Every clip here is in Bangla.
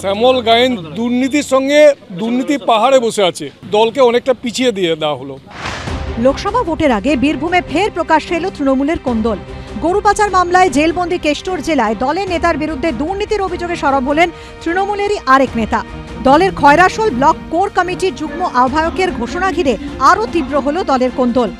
শ্যামল গায়েন দুর্নীতির সঙ্গে দুর্নীতি পাহাড়ে বসে আছে, দলকে অনেকটা পিছিয়ে দিয়ে দেওয়া হলো। লোকসভা ভোটের আগে বীরভূমে ফের প্রকাশ্যে এলো তৃণমূলের কোন্দল। গরু পাচার মামলায় জেলবন্দি কেষ্টর জেলায় দলের নেতার বিরুদ্ধে দুর্নীতির অভিযোগে সরব হলেন তৃণমূলেরই আরেক নেতা। দলের খয়রাশোল ব্লক কোর কমিটির যুগ্ম আহ্বায়কের ঘোষণা ঘিরে আরও তীব্র হলো দলের কোন্দল।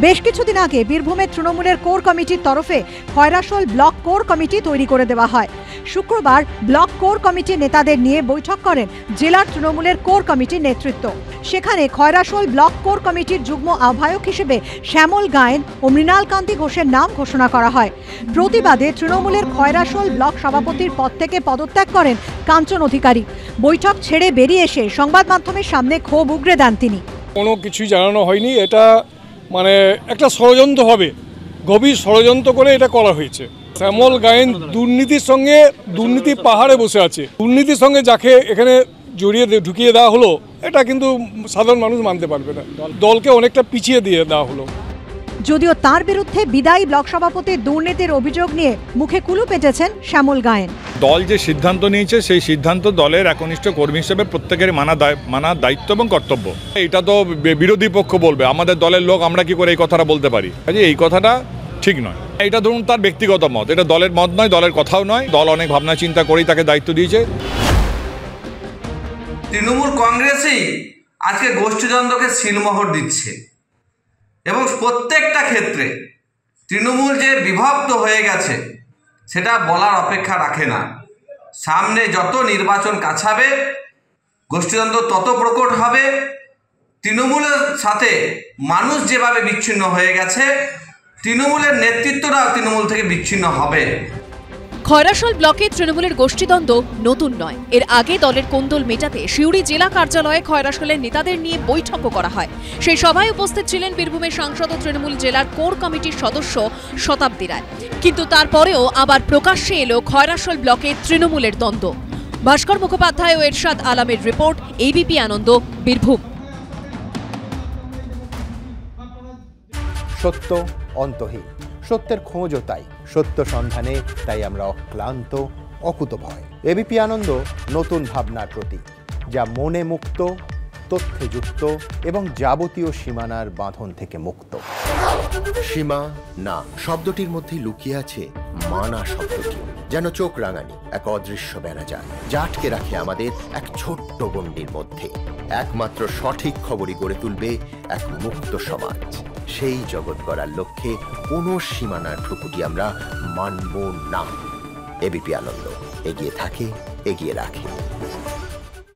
বেশ কিছুদিন আগে বীরভূমের তৃণমূলের কোর কমিটির তরফে খয়রাশোল ব্লক কোর কমিটি তৈরি করে দেওয়া হয়। শুক্রবার ব্লক কোর কমিটির নেতাদের নিয়ে বৈঠক করেন জেলার তৃণমূলের কোর কমিটির নেতৃত্ব। সেখানে খয়রাশোল ব্লক কোর কমিটির যুগ্ম আহ্বায়ক হিসেবে শ্যামল গায়েন ও মৃণালকান্তি ঘোষের নাম ঘোষণা করা হয়। প্রতিবাদে তৃণমূলের খয়রাশোল ব্লক সভাপতির পদ থেকে পদত্যাগ করেন কাঞ্চন অধিকারী। বৈঠক ছেড়ে বেরিয়ে এসে সংবাদ মাধ্যমের সামনে ক্ষোভ উগরে দেন তিনি। কোনো কিছুই জানানো হয়নি, এটা মানে একটা ষড়যন্ত্র হবে, গভীর ষড়যন্ত্র করে এটা করা হয়েছে। শ্যামল গায়েন দুর্নীতির সঙ্গে দুর্নীতি পাহাড়ে বসে আছে, দুর্নীতির সঙ্গে যাকে এখানে জড়িয়ে ঢুকিয়ে দেওয়া হলো, এটা কিন্তু সাধারণ মানুষ মানতে পারবে না। দলকে অনেকটা পিছিয়ে দিয়ে দেওয়া হলো। যদিও তার বিরুদ্ধে বিদায়ী ব্লক সভাপতির দুর্নীতির অভিযোগ নিয়ে মুখে কুলু পেটেছেন শ্যামল গায়েন। দল যে সিদ্ধান্ত নিয়েছে সেই সিদ্ধান্ত দলের একনিষ্ঠ কর্মী হিসেবে প্রত্যেকের মানা দায়িত্ব এবং কর্তব্য। এটা তো বিরোধী পক্ষ বলবে, আমাদের দলের লোক আমরা কি করে এই কথাটা বলতে পারি? এই কথাটা ঠিক নয়। এটা ধরুন তার ব্যক্তিগত মত, এটা দলের মত নয়, দলের কথাও নয়। দল অনেক ভাবনা চিন্তা করেই তাকে দায়িত্ব দিয়েছে। তৃণমূল কংগ্রেসই আজকে গোষ্ঠীদ্বন্দ্বকে সিলমোহর দিচ্ছে এবং প্রত্যেকটা ক্ষেত্রে তৃণমূল যে বিভক্ত হয়ে গেছে সেটা বলার অপেক্ষা রাখে না। সামনে যত নির্বাচন কাছাবে গোষ্ঠীদ্বন্দ্ব তত প্রকট হবে। তৃণমূলের সাথে মানুষ যেভাবে বিচ্ছিন্ন হয়ে গেছে, তৃণমূলের নেতৃত্বরাও তৃণমূল থেকে বিচ্ছিন্ন হবে। খয়রাশোল ব্লকে তৃণমূলের গোষ্ঠীদ্বন্দ্ব নতুন নয়। এর আগে দলের কোন্দল মেটাতে সিউড়ি জেলা কার্যালয়ে খয়রাশোলের নেতাদের নিয়ে বৈঠকও করা হয়। সেই সভায় উপস্থিত ছিলেন বীরভূমের সাংসদ ও তৃণমূল জেলার কোর কমিটির সদস্য শতাব্দী রায়। কিন্তু তারপরেও আবার প্রকাশ্যে এলো খয়রাশোল ব্লকে তৃণমূলের দ্বন্দ্ব। ভাস্কর মুখোপাধ্যায় ও এরশাদ আলমের রিপোর্ট, এবিপি আনন্দ, বীরভূম। সত্য অন্তহীন, সত্যের খোঁজও তাই, সত্য সন্ধানে তাই আমরা অক্লান্ত, অকুতভয়। এবিপি আনন্দ নতুন ভাবনার প্রতীক, যা মনে মুক্ত, তথ্যে যুক্ত এবং যাবতীয় সীমানার বাঁধন থেকে মুক্ত। সীমা না শব্দটির মধ্যে লুকিয়ে আছে মানা শব্দটি, যেন চোখ রাঙানি এক অদৃশ্য বেড়াজাল, যা আটকে রাখে আমাদের এক ছোট্ট গণ্ডির মধ্যে। একমাত্র সঠিক খবরই গড়ে তুলবে এক মুক্ত সমাজ। সেই জগৎ গড়ার লক্ষ্যে কোনো সীমানার ঠুকুটি আমরা মানব না। এবিপি আনন্দ এগিয়ে থাকে, এগিয়ে রাখে।